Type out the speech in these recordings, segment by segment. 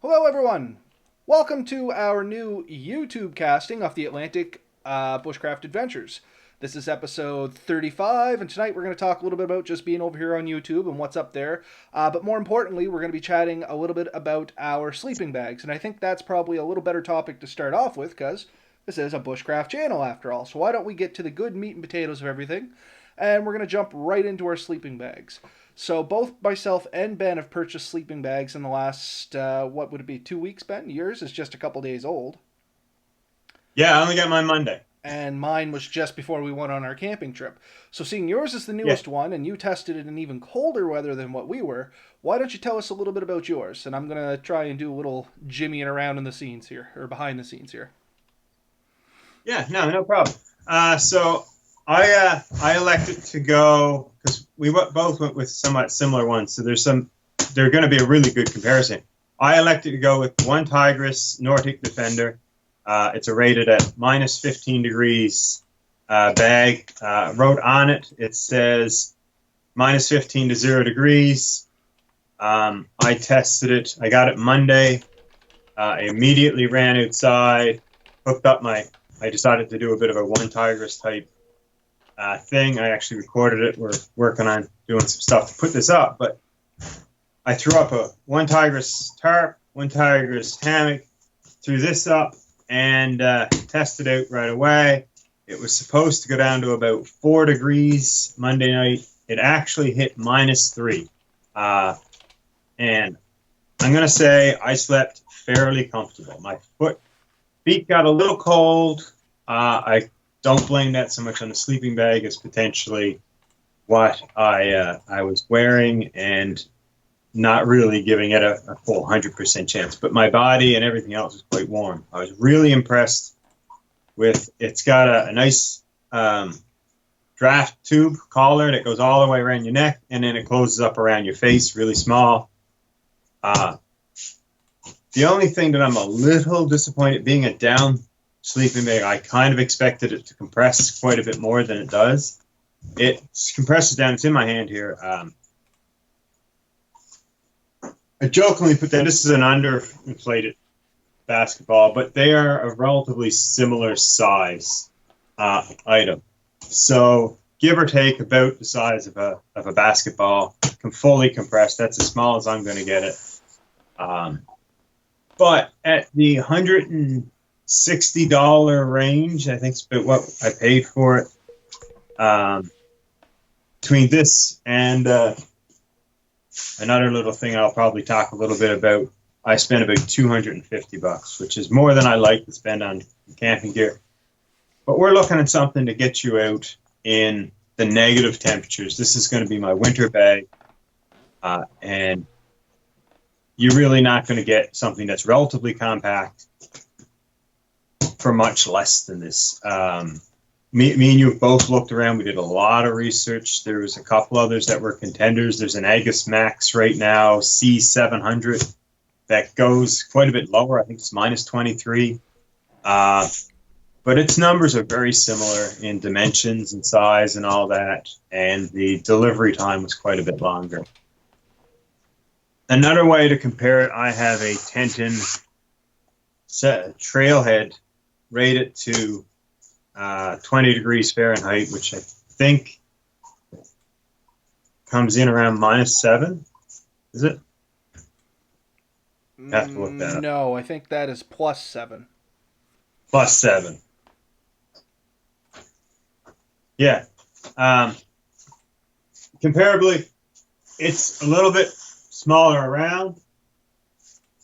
Hello, everyone. Welcome to our new YouTube casting of the Atlantic Bushcraft Adventures. This is episode 35, and tonight we're going to talk a little bit about just being over here on YouTube and what's up there. But more importantly, we're going to be chatting a little bit about our sleeping bags, and I think that's probably a little better topic to start off with because this is a Bushcraft channel after all. So why don't we get to the good meat and potatoes of everything, and we're going to jump right into our sleeping bags. So both myself and Ben have purchased sleeping bags in the last, what would it be, 2 weeks, Ben? Yours is just a couple days old. Yeah, I only got mine Monday. And mine was just before we went on our camping trip. So seeing yours is the Yeah, newest one, and you tested it in even colder weather than what we were, why don't you tell us a little bit about yours? And I'm going to try and do a little jimmying around in the scenes here, or behind the scenes here. yeah, no problem. So I elected to go because both went with somewhat similar ones. So they're going to be a really good comparison. I elected to go with one Tigris Nordic Defender. It's a rated at minus 15 degrees bag. Wrote on it, it says minus 15 to 0 degrees. I tested it. I got it Monday. I immediately ran outside, hooked up I decided to do a bit of a one Tigris type thing. I actually recorded it. We're working on doing some stuff to put this up, but I threw up a one Tigris tarp, one Tigris hammock, threw this up, and tested out right away. It was supposed to go down to about 4 degrees Monday night. It actually hit -3. And I'm going to say I slept fairly comfortable. My feet got a little cold. I don't blame that so much on the sleeping bag as potentially what I was wearing and not really giving it a full 100% chance. But my body and everything else was quite warm. I was really impressed with it's got a nice draft tube collar that goes all the way around your neck, and then it closes up around your face, really small. The only thing that I'm a little disappointed, being a down sleeping bag, I kind of expected it to compress quite a bit more than it does. It compresses down. It's in my hand here. I jokingly put that this is an underinflated basketball, but they are a relatively similar size item. So give or take about the size of a basketball, can fully compress. That's as small as I'm going to get it. But at the $160 range, I think it's about what I paid for it. Between this and another little thing I'll probably talk a little bit about, I spent about $250, which is more than I like to spend on camping gear. But we're looking at something to get you out in the negative temperatures. This is going to be my winter bag, and you're really not going to get something that's relatively compact for much less than this. Me and you both looked around. We did a lot of research. There was a couple others that were contenders. There's an Agus Max right now, C700, that goes quite a bit lower. I think it's -23. But its numbers are very similar in dimensions and size and all that. And the delivery time was quite a bit longer. Another way to compare it, I have a Tenton Trailhead rated to 20 degrees Fahrenheit, which I think comes in around -7. Is it? I have to look that up. No, I think that is +7. +7. Yeah. Comparably, it's a little bit smaller around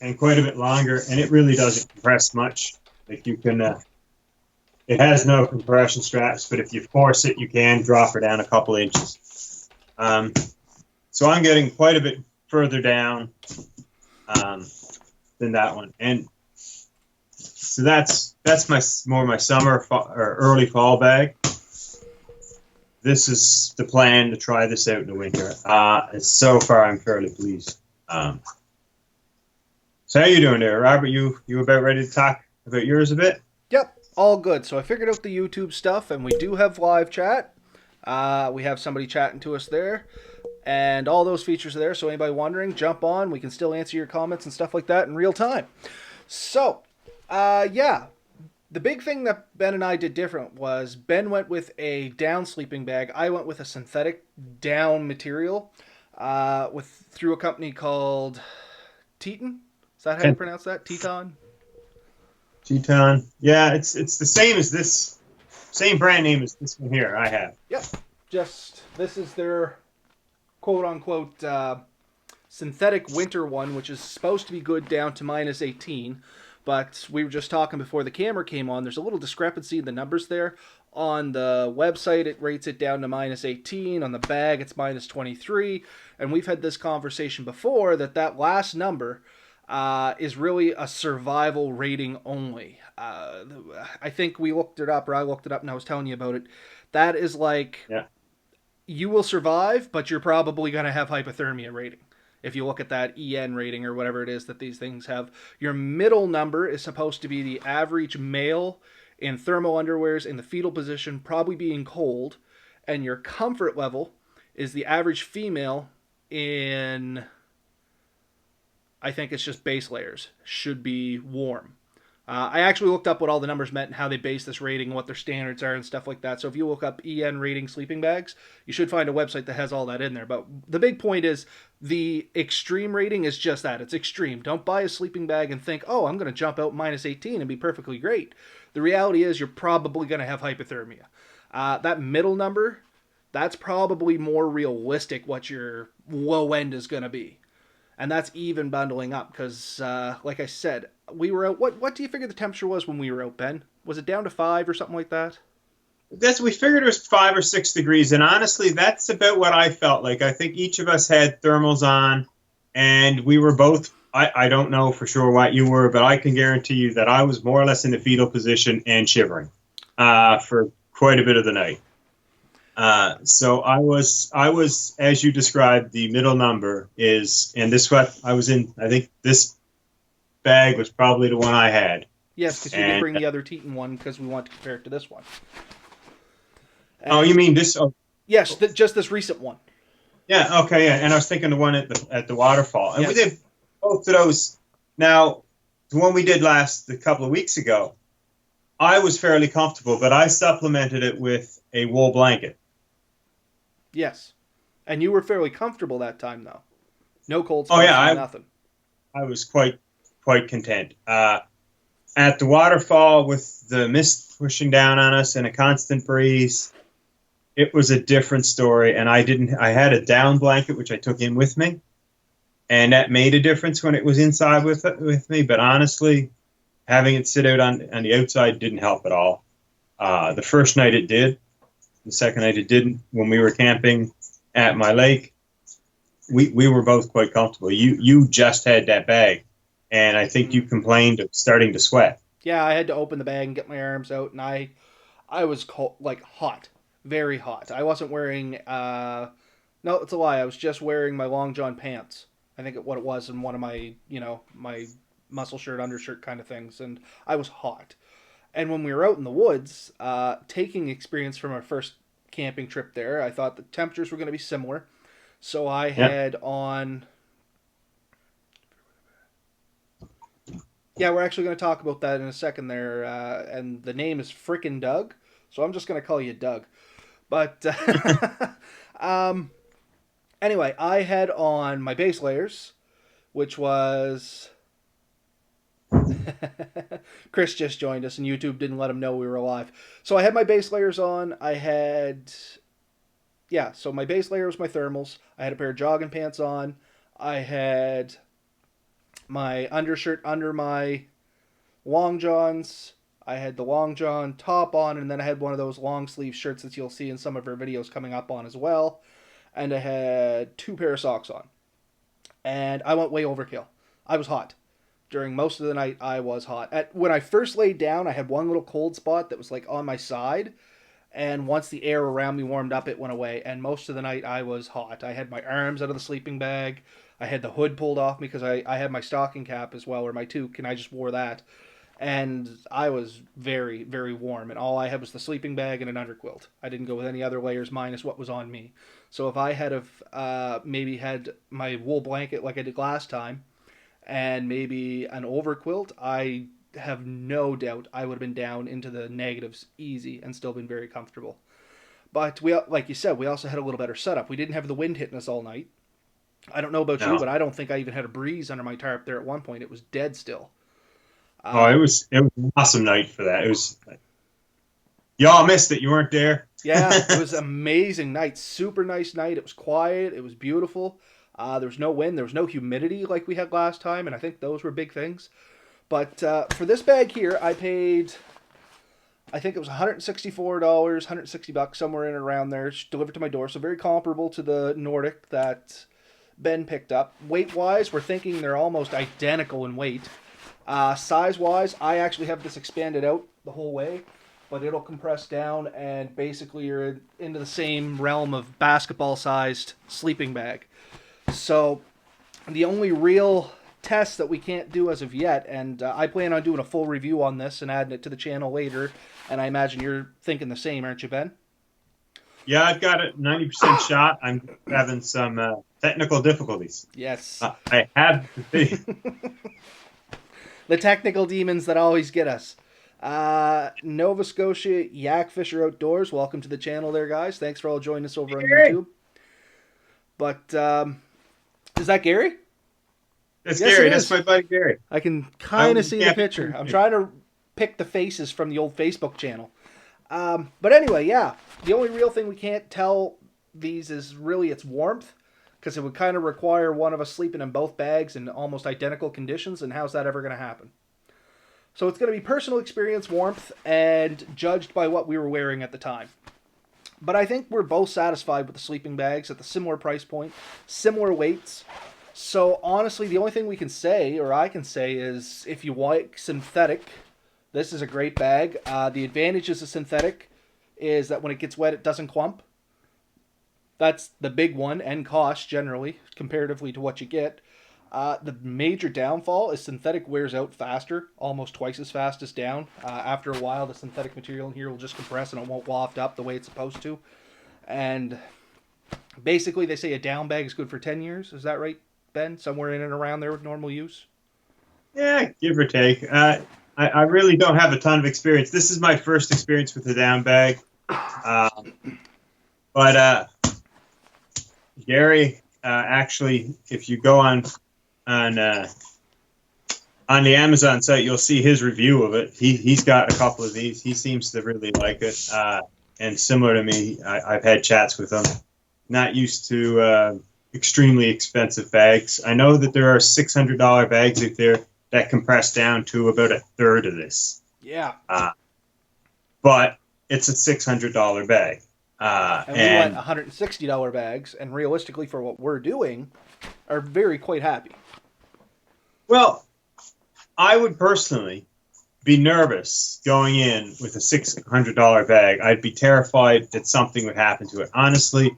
and quite a bit longer, and it really doesn't compress much. Like you can, it has no compression straps, but if you force it, you can drop her down a couple inches. So I'm getting quite a bit further down than that one, and so that's my summer or early fall bag. This is the plan to try this out in the winter. And so far, I'm fairly pleased. So how you doing there, Robert? You about ready to talk about yours a bit? Yep, all good. So I figured out the YouTube stuff, and we do have live chat. We have somebody chatting to us there. And all those features are there. So anybody wondering, jump on. We can still answer your comments and stuff like that in real time. So, yeah, the big thing that Ben and I did different was Ben went with a down sleeping bag. I went with a synthetic down material with through a company called Teton. Is that how you pronounce that? Teton? Teton. Yeah, it's the same as this, same brand name as this one here I have. Yep. Just this is their quote unquote synthetic winter one, which is supposed to be good down to minus 18. But we were just talking before the camera came on. There's a little discrepancy in the numbers there. On the website, it rates it down to minus 18. On the bag, it's minus 23. And we've had this conversation before that last number is really a survival rating only. I think we looked it up, or I looked it up and I was telling you about it. That is like, Yeah. you will survive, but you're probably going to have hypothermia rating. If you look at that EN rating or whatever it is that these things have, your middle number is supposed to be the average male in thermal underwears in the fetal position, probably being cold, and your comfort level is the average female in, I think it's just base layers, should be warm. I actually looked up what all the numbers meant and how they base this rating and what their standards are and stuff like that. So if you look up EN rating sleeping bags, you should find a website that has all that in there. But the big point is the extreme rating is just that. It's extreme. Don't buy a sleeping bag and think, oh, I'm going to jump out minus 18 and be perfectly great. The reality is you're probably going to have hypothermia. That middle number, that's probably more realistic what your low end is going to be. And that's even bundling up because, like I said, we were out. What do you figure the temperature was when we were out, Ben? Was it down to 5 or something like that? We figured it was 5 or 6 degrees, and honestly, that's about what I felt like. I think each of us had thermals on, and we were both. I don't know for sure what you were, but I can guarantee you that I was more or less in the fetal position and shivering for quite a bit of the night. So I was, as you described, the middle number is, and this what I was in. I think this bag was probably the one I had. Yes, because you did bring the other Teton one because we want to compare it to this one. And, oh, you mean this? Oh, yes, just this recent one. Yeah. Okay. Yeah. And I was thinking the one at the waterfall, and yes. We did both of those. Now, the one we did a couple of weeks ago, I was fairly comfortable, but I supplemented it with a wool blanket. Yes, and you were fairly comfortable that time, though. No cold spots, nothing. I was quite content. At the waterfall, with the mist pushing down on us and a constant breeze, it was a different story. And I had a down blanket which I took in with me, and that made a difference when it was inside with me. But honestly, having it sit out on the outside didn't help at all. The first night it did. The second night it didn't. When we were camping at my lake, we were both quite comfortable. You just had that bag, and I think you complained of starting to sweat. Yeah, I had to open the bag and get my arms out, and I was cold, like hot, very hot. I wasn't wearing no, it's a lie. I was just wearing my long john pants. I think what it was, in one of my my muscle shirt, undershirt kind of things, and I was hot. And when we were out in the woods, taking experience from our first camping trip there, I thought the temperatures were going to be similar. So I had on... Yeah, we're actually going to talk about that in a second there. And the name is Frickin' Doug. So I'm just going to call you Doug. But anyway, I had on my base layers, which was... Chris just joined us, and YouTube didn't let him know we were alive. So I had my base layers on. So my base layer was my thermals. I had a pair of jogging pants on. I had my undershirt under my long johns. I had the long john top on, and then I had one of those long sleeve shirts that you'll see in some of our videos coming up on as well. And I had 2 pair of socks on. And I went way overkill. I was hot. During most of the night, I was hot. When I first laid down, I had one little cold spot that was like on my side. And once the air around me warmed up, it went away. And most of the night, I was hot. I had my arms out of the sleeping bag. I had the hood pulled off me because I had my stocking cap as well, or my toque, and I just wore that. and I was very, very warm, and all I had was the sleeping bag and an underquilt. I didn't go with any other layers minus what was on me. So if I had have maybe had my wool blanket like I did last time, and maybe an overquilt, I have no doubt I would have been down into the negatives easy and still been very comfortable. But we, like you said, we also had a little better setup. We didn't have the wind hitting us all night. I don't know about you, No. but I don't think I even had a breeze under my tarp there at one point. It was dead still. Oh, Uh, it was an awesome night for that. It was y'all missed it. You weren't there. yeah, it was an amazing night. Super nice night. It was quiet. It was beautiful. There was no wind. There was no humidity like we had last time, and I think those were big things. But for this bag here, I paid, I think it was $164, $160, somewhere in and around there, delivered to my door. So very comparable to the Nordic that Ben picked up. Weight wise, we're thinking they're almost identical in weight. Size wise, I actually have this expanded out the whole way, but it'll compress down, and basically you're into the same realm of basketball sized sleeping bag. So the only real test that we can't do as of yet, and I plan on doing a full review on this and adding it to the channel later, and I imagine you're thinking the same, aren't you, Ben? Yeah, I've got a 90% shot. I'm having some technical difficulties. Yes. I have to be. The technical demons that always get us. Nova Scotia Yak Fisher Outdoors, welcome to the channel there, guys. Thanks for all joining us over on YouTube. But is that Gary? That's Yes, Gary. it That's is. my buddy Gary. I can kind of see the yeah, picture. I'm trying to pick the faces from the old Facebook channel. But anyway, yeah. The only real thing we can't tell these is really its warmth, because it would kind of require one of us sleeping in both bags in almost identical conditions, and how's that ever going to happen? So it's going to be personal experience warmth and judged by what we were wearing at the time. But I think we're both satisfied with the sleeping bags at the similar price point, similar weights. So honestly, the only thing we can say, or I can say, is if you like synthetic, this is a great bag. The advantages of synthetic is that when it gets wet, it doesn't clump. That's the big one, and cost generally, comparatively to what you get. The major downfall is synthetic wears out faster, almost twice as fast as down. After a while, the synthetic material in here will just compress and it won't waft up the way it's supposed to. And basically, they say a down bag is good for 10 years. Is that right, Ben? Somewhere in and around there with normal use? Yeah, give or take. I really don't have a ton of experience. This is my first experience with the down bag. But Gary, actually, if you go on the Amazon site, you'll see his review of it. He's got a couple of these. He seems to really like it. And similar to me, I've had chats with him. Not used to extremely expensive bags. I know that there are $600 bags out there that compress down to about a third of this. Yeah. But it's a $600 bag. And we went $160 bags, and realistically, for what we're doing, are very quite happy. Well, I would personally be nervous going in with a $600 bag. I'd be terrified that something would happen to it. Honestly,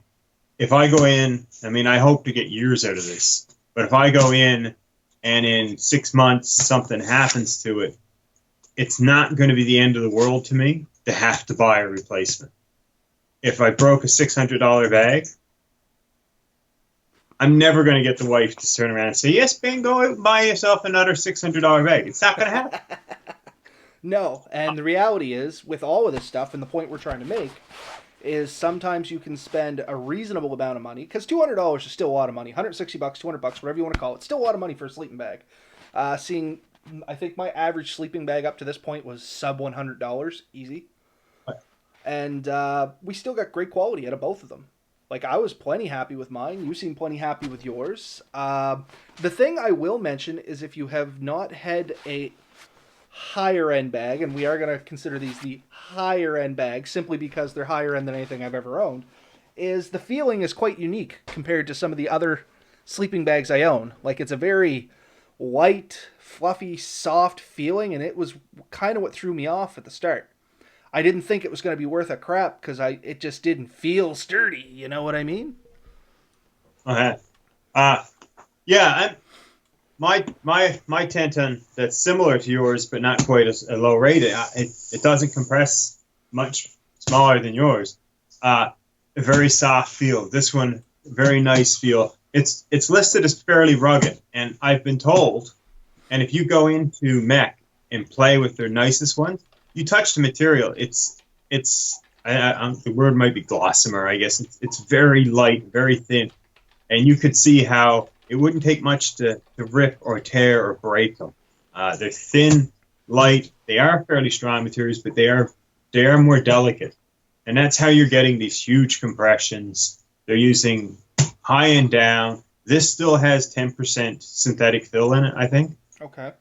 if I go in, I mean, I hope to get years out of this, but if I go in and in 6 months something happens to it, it's not going to be the end of the world to me to have to buy a replacement. If I broke a $600 bag, I'm never going to get the wife to turn around and say, yes, Ben, go out and buy yourself another $600 bag. It's not going to happen. No, and the reality is, with all of this stuff, and the point we're trying to make, is sometimes you can spend a reasonable amount of money, because $200 is still a lot of money. $160, $200, whatever you want to call it, still a lot of money for a sleeping bag. I think my average sleeping bag up to this point was sub $100, easy. And we still got great quality out of both of them. Like, I was plenty happy with mine. You seem plenty happy with yours. The thing I will mention is if you have not had a higher end bag, and we are going to consider these the higher end bags simply because they're higher end than anything I've ever owned, is the feeling is quite unique compared to some of the other sleeping bags I own. Like, it's a very light, fluffy, soft feeling, and it was kind of what threw me off at the start. I didn't think it was going to be worth a crap because it just didn't feel sturdy. You know what I mean? Okay. Yeah. my Tenton that's similar to yours, but not quite as a low rate. It doesn't compress much smaller than yours. A very soft feel. This one, very nice feel. It's listed as fairly rugged, and I've been told. And if you go into Mech and play with their nicest ones, you touch the material. The word might be gossamer, I guess. It's very light, very thin, and you could see how it wouldn't take much to rip or tear or break them. They're thin, light. They are fairly strong materials, but they are more delicate, and that's how you're getting these huge compressions. They're using high and down. This still has 10% synthetic fill in it, I think, Okay.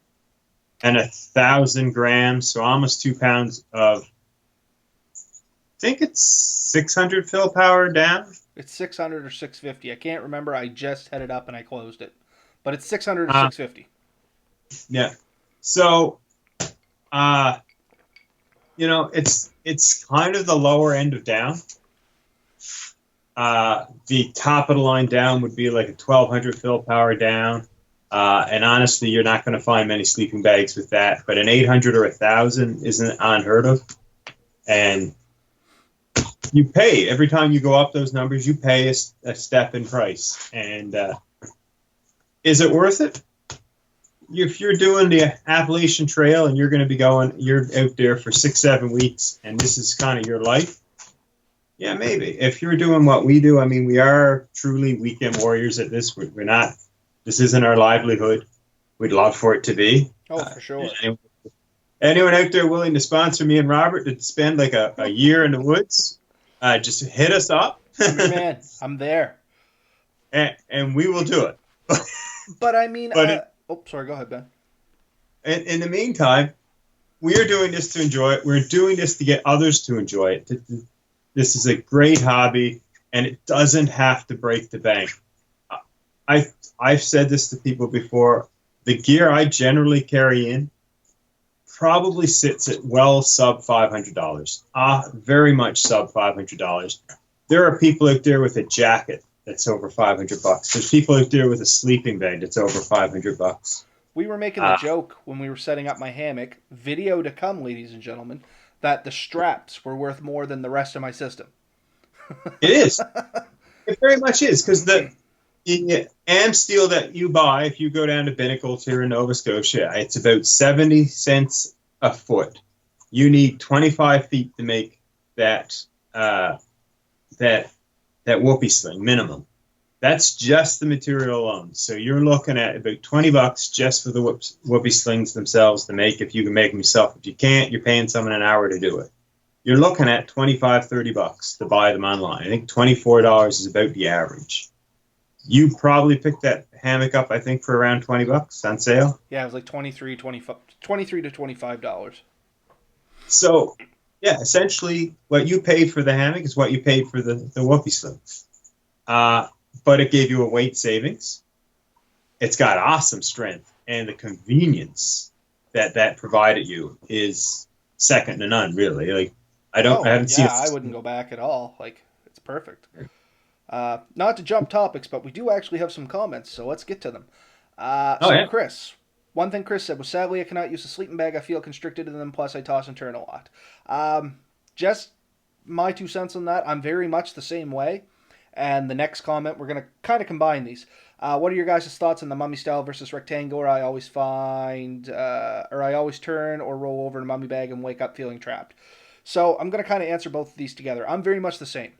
and 1,000 grams, so almost 2 pounds of. I think it's 600 fill power down. It's 600 or 650. I can't remember. I just had it up and I closed it. But it's 600 or Uh, 650. yeah. So, uh, it's kind of the lower end of down. The top of the line down would be like a 1,200 fill power down. And honestly, you're not going to find many sleeping bags with that. But an 800 or 1,000 isn't unheard of. And you pay every time you go up those numbers. You pay a step in price. And is it worth it? If you're doing the Appalachian Trail and you're going to be you're out there for 6-7 weeks, and this is kind of your life. Yeah, maybe. If you're doing what we do, I mean, we are truly weekend warriors at this. We're not. This isn't our livelihood. We'd love for it to be. Oh, for sure. Anyone out there willing to sponsor me and Robert to spend like a year in the woods, just hit us up. I'm your man. I'm there. And we will do it. But I mean, But sorry, go ahead, Ben. in the meantime, we are doing this to enjoy it. We're doing this to get others to enjoy it. This is a great hobby, and it doesn't have to break the bank. I've said this to people before. The gear I generally carry in probably sits at well sub $500. Very much sub $500. There are people out there with a jacket that's over $500. There's people out there with a sleeping bag that's over $500. We were making the joke when we were setting up my hammock, video to come, ladies and gentlemen, that the straps were worth more than the rest of my system. It is. It very much is, because the am steel that you buy, if you go down to Binnacles here in Nova Scotia, it's about 70 cents a foot. You need 25 feet to make that whoopee sling minimum. That's just the material alone. So you're looking at about $20 just for the whoopee slings themselves to make, if you can make them yourself. If you can't, you're paying someone an hour to do it. You're looking at $25-$30 to buy them online. I think $24 is about the average. You probably picked that hammock up, I think, for around $20 on sale. Yeah, it was like $23 to $25. So, yeah, essentially what you paid for the hammock is what you paid for the whoopee sling. But it gave you a weight savings. It's got awesome strength, and the convenience that provided you is second to none, really. Like, I haven't seen. I wouldn't go back at all. Like, it's perfect. Not to jump topics, but we do actually have some comments, so let's get to them. Yeah. Chris, one thing Chris said was, sadly, I cannot use a sleeping bag. I feel constricted in them, plus I toss and turn a lot. Just my 2 cents on that. I'm very much the same way. And the next comment, we're going to kind of combine these. What are your guys' thoughts on the mummy style versus rectangular? I always turn or roll over in a mummy bag and wake up feeling trapped. So I'm going to kind of answer both of these together. I'm very much the same.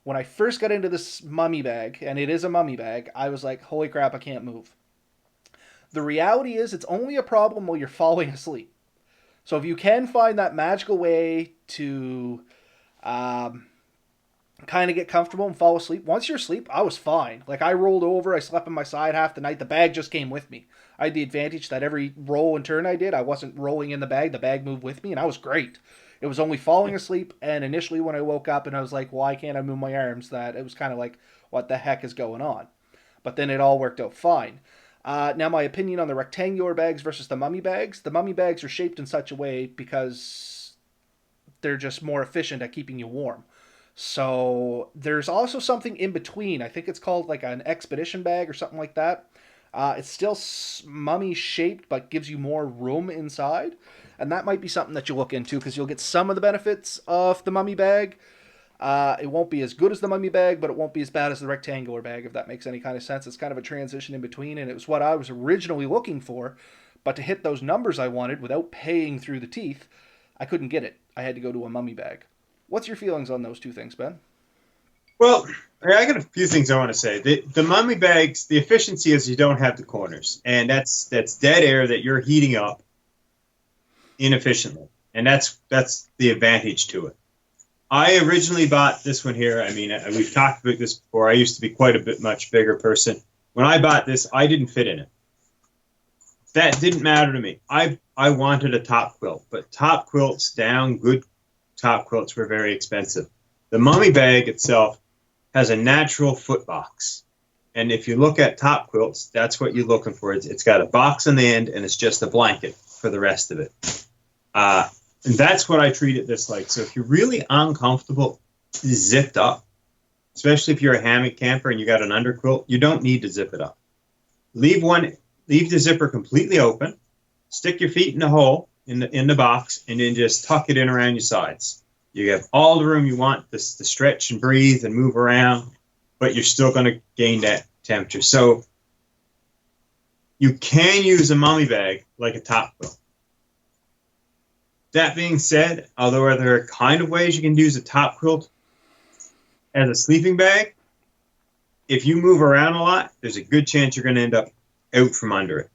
When I first got into this mummy bag, and it is a mummy bag, I was like, holy crap, I can't move. The reality is it's only a problem while you're falling asleep. So if you can find that magical way to kind of get comfortable and fall asleep, once you're asleep, I was fine. Like, I rolled over, I slept on my side half the night, the bag just came with me. I had the advantage that every roll and turn I did, I wasn't rolling in the bag moved with me, and I was great. It was only falling asleep, and initially when I woke up and I was like, why can't I move my arms, that it was kind of like, what the heck is going on? But then it all worked out fine. Now, my opinion on the rectangular bags versus the mummy bags are shaped in such a way because they're just more efficient at keeping you warm. So there's also something in between. I think it's called like an expedition bag or something like that. It's still mummy shaped, but gives you more room inside. And that might be something that you look into because you'll get some of the benefits of the mummy bag. It won't be as good as the mummy bag, but it won't be as bad as the rectangular bag, if that makes any kind of sense. It's kind of a transition in between, and it was what I was originally looking for. But to hit those numbers I wanted without paying through the teeth, I couldn't get it. I had to go to a mummy bag. What's your feelings on those two things, Ben? Well, I got a few things I want to say. The mummy bags, the efficiency is you don't have the corners, and that's dead air that you're heating up inefficiently, and that's the advantage to it. I originally bought this one here. I mean, we've talked about this before. I used to be quite a bit much bigger person. When I bought this, I didn't fit in it. That didn't matter to me. I wanted a top quilt, but top quilts down, good top quilts were very expensive. The mummy bag itself has a natural foot box. And if you look at top quilts, that's what you're looking for. It's got a box on the end, and it's just a blanket for the rest of it. And that's what I treated this like. So if you're really uncomfortable zipped up, especially if you're a hammock camper and you got an underquilt, you don't need to zip it up. Leave the zipper completely open, stick your feet in the hole in the box, and then just tuck it in around your sides. You have all the room you want to stretch and breathe and move around, but you're still going to gain that temperature. So you can use a mummy bag like a top quilt. That being said, although there are kind of ways you can use a top quilt as a sleeping bag, if you move around a lot, there's a good chance you're going to end up out from under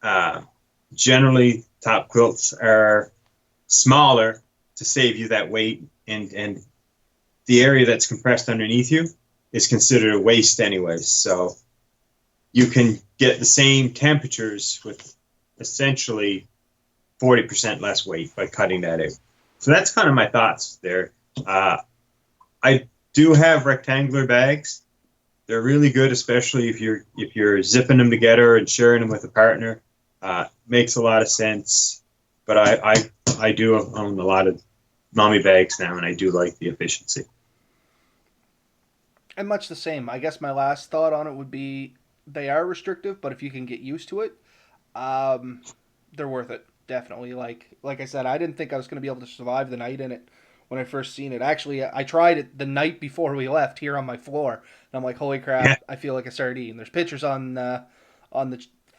it. Generally, top quilts are smaller to save you that weight, and the area that's compressed underneath you is considered a waist anyways. So you can get the same temperatures with essentially 40% less weight by cutting that out. So that's kind of my thoughts there. I do have rectangular bags. They're really good, especially if you're zipping them together and sharing them with a partner. Makes a lot of sense. But I do own a lot of mommy bags now, and I do like the efficiency. And much the same. I guess my last thought on it would be they are restrictive, but if you can get used to it, they're worth it. Definitely. Like I said, I didn't think I was going to be able to survive the night in it when I first seen it. Actually, I tried it the night before we left here on my floor, and I'm like, holy crap, Yeah. I feel like a sardine. There's pictures on the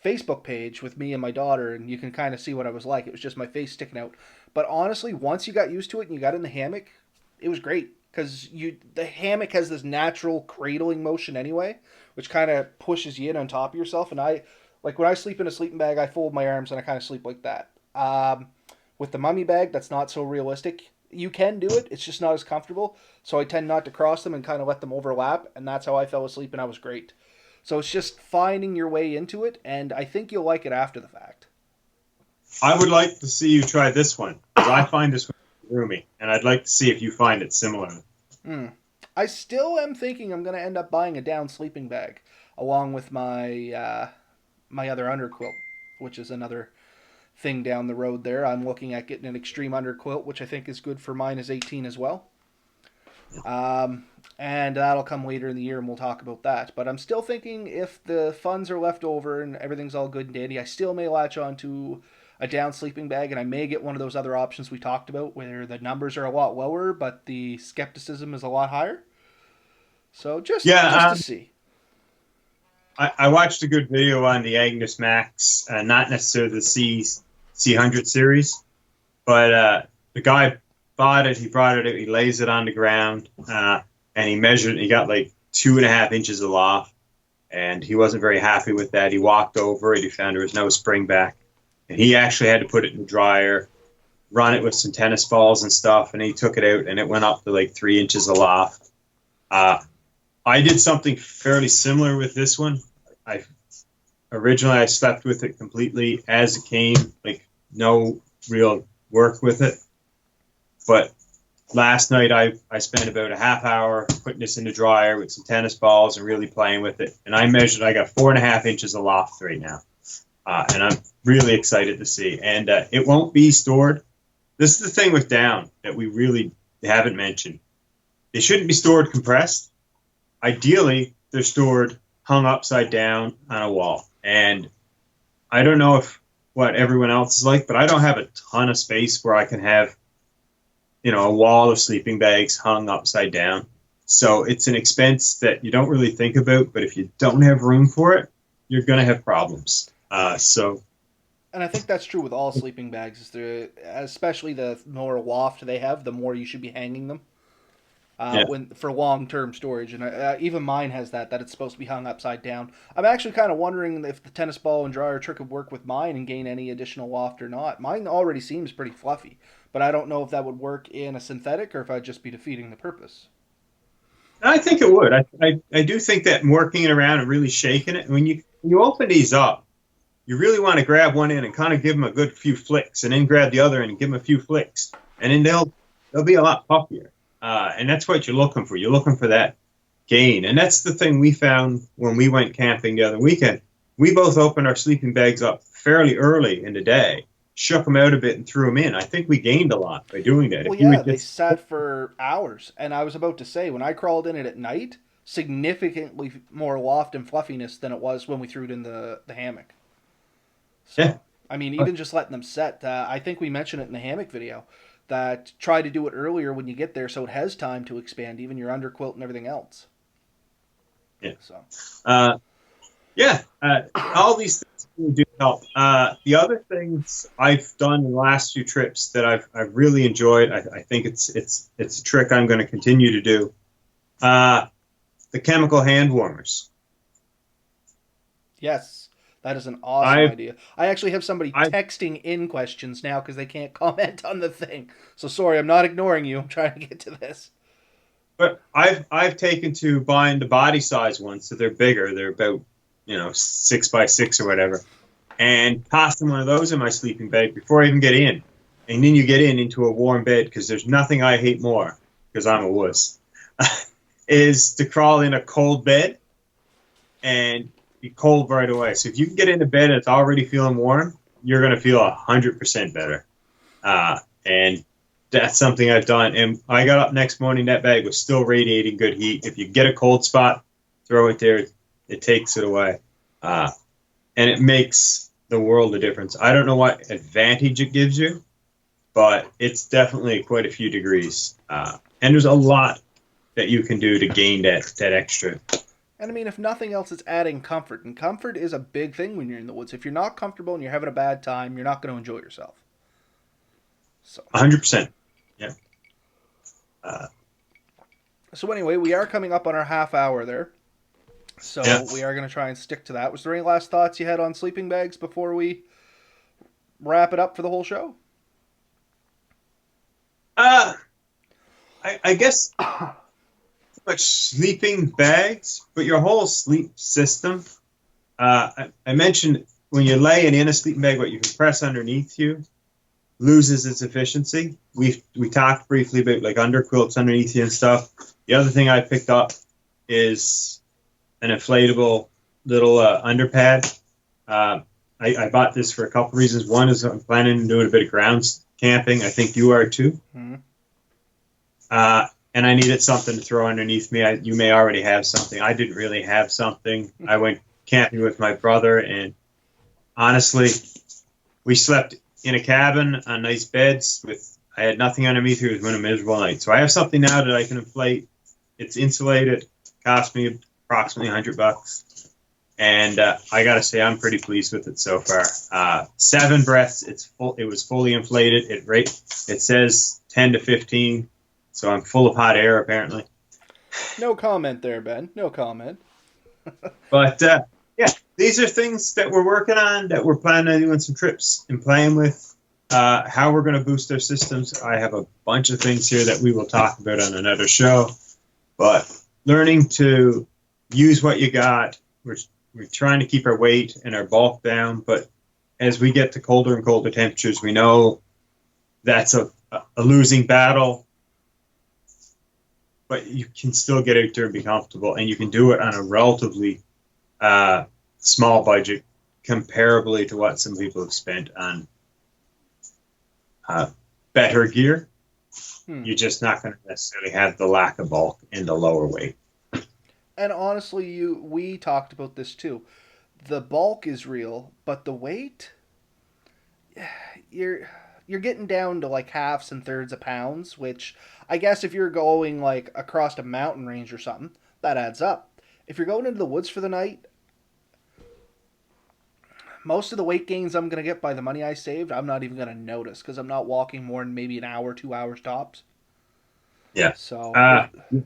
Facebook page with me and my daughter, and you can kind of see what I was like. It was just my face sticking out. But honestly, once you got used to it and you got in the hammock, it was great because the hammock has this natural cradling motion anyway, which kind of pushes you in on top of yourself. And I like when I sleep in a sleeping bag, I fold my arms and I kind of sleep like that. With the mummy bag, that's not so realistic. You can do it, it's just not as comfortable. So I tend not to cross them and kind of let them overlap, and that's how I fell asleep, and I was great. So it's just finding your way into it, and I think you'll like it after the fact. I would like to see you try this one, because I find this one roomy, and I'd like to see if you find it similar. I still am thinking I'm going to end up buying a down sleeping bag along with my my other underquilt, which is another thing down the road there. I'm looking at getting an extreme underquilt, which I think is good for minus 18 as well. And that'll come later in the year, and we'll talk about that. But I'm still thinking if the funds are left over and everything's all good and dandy, I still may latch on to a down sleeping bag, and I may get one of those other options we talked about where the numbers are a lot lower, but the skepticism is a lot higher. So just to see. I watched a good video on the Agnes Max, not necessarily the C100 series, but the guy bought it, he brought it out, he lays it on the ground, and he measured it, he got like 2.5 inches of loft, and he wasn't very happy with that. He walked over it, he found there was no spring back, and he actually had to put it in the dryer, run it with some tennis balls and stuff, and he took it out, and it went up to like 3 inches of loft. I did something fairly similar with this one. Originally I slept with it completely as it came, like no real work with it. But last night I spent about a half hour putting this in the dryer with some tennis balls and really playing with it. And I measured, I got 4.5 inches of loft right now. And I'm really excited to see. And it won't be stored. This is the thing with down that we really haven't mentioned. They shouldn't be stored compressed. Ideally, they're stored hung upside down on a wall. And I don't know if what everyone else is like, but I don't have a ton of space where I can have, a wall of sleeping bags hung upside down. So it's an expense that you don't really think about, but if you don't have room for it, you're going to have problems. And I think that's true with all sleeping bags. Especially the more loft they have, the more you should be hanging them. Yeah. When for long term storage, and even mine has that it's supposed to be hung upside down. I'm actually kind of wondering if the tennis ball and dryer trick would work with mine and gain any additional loft or not. Mine already seems pretty fluffy, but I don't know if that would work in a synthetic or if I'd just be defeating the purpose. I think it would. I do think that working it around and really shaking it, when you open these up, you really want to grab one end and kind of give them a good few flicks, and then grab the other end and give them a few flicks, and then they'll be a lot puffier. And that's what you're looking for. You're looking for that gain, and that's the thing we found when we went camping the other weekend. We both opened our sleeping bags up fairly early in the day, shook them out a bit, and threw them in. I think we gained a lot by doing that. Well, If you yeah, would they just sat for hours, and I was about to say when I crawled in it at night, significantly more loft and fluffiness than it was when we threw it in the hammock. So, yeah. I mean, even just letting them set. I think we mentioned it in the hammock video that try to do it earlier when you get there, so it has time to expand, even your underquilt and everything else. Yeah. So. Yeah, all these things really do help. The other things I've done in the last few trips that I've really enjoyed, I think it's a trick I'm going to continue to do. The chemical hand warmers. Yes, that is an awesome idea. I actually have somebody texting in questions now because they can't comment on the thing. So sorry, I'm not ignoring you. I'm trying to get to this. But I've taken to buying the body size ones, so they're bigger. They're about 6x6 or whatever, and tossing one of those in my sleeping bag before I even get in. And then you get into a warm bed, because there's nothing I hate more, because I'm a wuss, is to crawl in a cold bed and be cold right away. So if you can get into bed and it's already feeling warm, you're going to feel 100% better. And that's something I've done. And I got up next morning, that bag was still radiating good heat. If you get a cold spot, throw it there. It takes it away. And it makes the world a difference. I don't know what advantage it gives you, but it's definitely quite a few degrees. And there's a lot that you can do to gain that extra. And I mean, if nothing else, it's adding comfort. And comfort is a big thing when you're in the woods. If you're not comfortable and you're having a bad time, you're not going to enjoy yourself. So 100%. Yeah. So anyway, we are coming up on our half hour there. So yeah, we are going to try and stick to that. Was there any last thoughts you had on sleeping bags before we wrap it up for the whole show? I guess much sleeping bags, but your whole sleep system. I mentioned when you're laying in a sleeping bag, what you can press underneath you loses its efficiency. We talked briefly about like underquilts underneath you and stuff. The other thing I picked up is an inflatable little underpad. I bought this for a couple reasons. One is I'm planning on doing a bit of grounds camping. I think you are too. Mm-hmm. And I needed something to throw underneath me. You may already have something. I didn't really have something. I went camping with my brother, and honestly, we slept in a cabin on nice beds. I had nothing underneath. It was been a miserable night. So I have something now that I can inflate. It's insulated. Cost me approximately $100, and I got to say I'm pretty pleased with it so far. 7 breaths. It was fully inflated. It says 10 to 15. So I'm full of hot air, apparently. No comment there, Ben. No comment. But, yeah, these are things that we're working on, that we're planning on doing some trips and playing with, how we're going to boost our systems. I have a bunch of things here that we will talk about on another show. But learning to use what you got, we're trying to keep our weight and our bulk down. But as we get to colder and colder temperatures, we know that's a losing battle. But you can still get out there and be comfortable, and you can do it on a relatively small budget, comparably to what some people have spent on better gear. You're just not going to necessarily have the lack of bulk and the lower weight. And honestly, we talked about this too. The bulk is real, but the weight, you're you're getting down to like halves and thirds of pounds, which I guess if you're going like across a mountain range or something, that adds up. If you're going into the woods for the night, most of the weight gains I'm going to get by the money I saved, I'm not even going to notice because I'm not walking more than maybe an hour, 2 hours tops. Yeah. So there's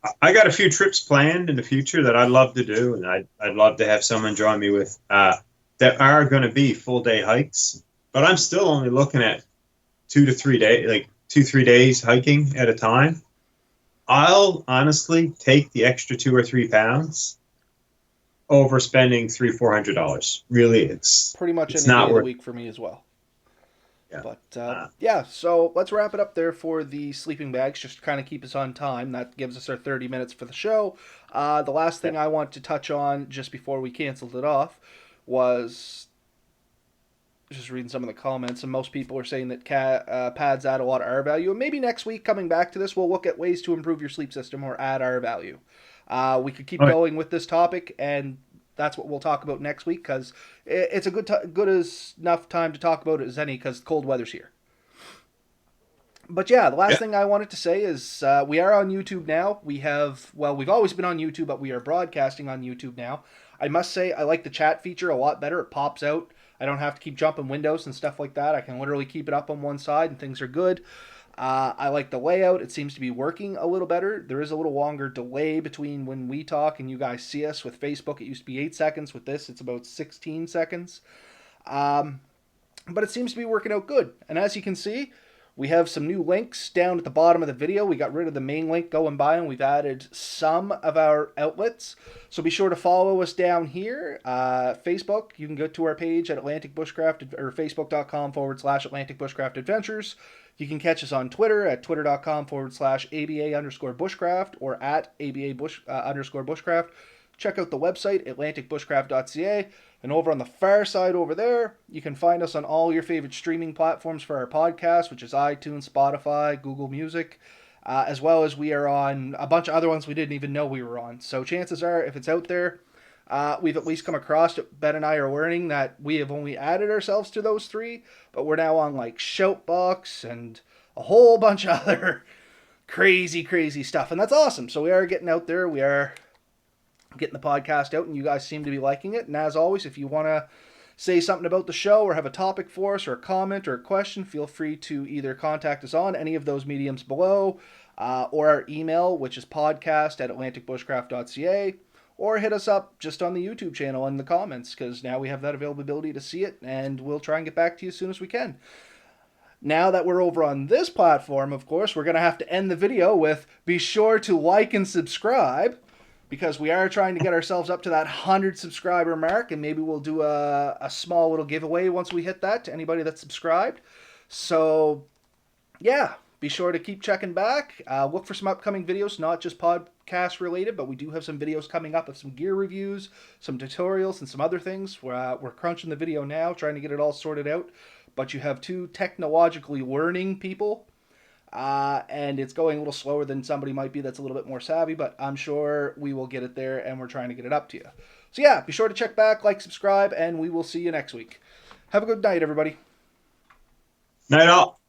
Uh, I got a few trips planned in the future that I'd love to do, and I'd love to have someone join me with that are going to be full day hikes. But I'm still only looking at 2 to 3 days, like 2 3 days hiking at a time. I'll honestly take the extra 2 or 3 pounds over spending $300 400. Really, pretty much it's any day not of the worth. week for me as well. Yeah. But Uh, yeah, so let's wrap it up there for the sleeping bags, just to kind of keep us on time. That gives us our 30 minutes for the show. The last yeah. thing I want to touch on just before we canceled it off was just reading some of the comments, and most people are saying that pads add a lot of R value. And maybe next week, coming back to this, we'll look at ways to improve your sleep system or add R value. We could keep All right. going with this topic, and that's what we'll talk about next week because it's a good as enough time to talk about it as any because cold weather's here. But yeah, the last Yeah. thing I wanted to say is we are on YouTube now. We've always been on YouTube, but we are broadcasting on YouTube now. I must say, I like the chat feature a lot better. It pops out. I don't have to keep jumping windows and stuff like that. I can literally keep it up on one side and things are good. I like the layout. It seems to be working a little better. There is a little longer delay between when we talk and you guys see us. With Facebook, it used to be 8 seconds. With this, it's about 16 seconds. Um, but it seems to be working out good. And as you can see, we have some new links down at the bottom of the video. We got rid of the main link going by and we've added some of our outlets. So be sure to follow us down here. Facebook, you can go to our page at Atlantic Bushcraft or facebook.com/Atlantic Bushcraft Adventures. You can catch us on Twitter at twitter.com/ABA_Bushcraft or at ABA_Bushcraft. Check out the website, atlanticbushcraft.ca. And over on the far side over there, you can find us on all your favorite streaming platforms for our podcast, which is iTunes, Spotify, Google Music, as well as we are on a bunch of other ones we didn't even know we were on. So chances are, if it's out there, we've at least come across it. Ben and I are learning that we have only added ourselves to those three, but we're now on like Shoutbox and a whole bunch of other crazy, crazy stuff. And that's awesome. So we are getting out there. We are getting the podcast out, and you guys seem to be liking it. And as always, if you want to say something about the show or have a topic for us or a comment or a question, feel free to either contact us on any of those mediums below or our email, which is podcast@atlanticbushcraft.ca, or hit us up just on the YouTube channel in the comments because now we have that availability to see it, and we'll try and get back to you as soon as we can. Now that we're over on this platform, of course, we're going to have to end the video with be sure to like and subscribe because we are trying to get ourselves up to that 100 subscriber mark, and maybe we'll do a small little giveaway once we hit that to anybody that's subscribed. So, yeah, be sure to keep checking back. Look for some upcoming videos, not just podcast related, but we do have some videos coming up of some gear reviews, some tutorials, and some other things. We're crunching the video now, trying to get it all sorted out. But you have two technologically learning people and it's going a little slower than somebody might be that's a little bit more savvy, but I'm sure we will get it there, and we're trying to get it up to you. So yeah, be sure to check back, like, subscribe, and we will see you next week. Have a good night, everybody. Night all.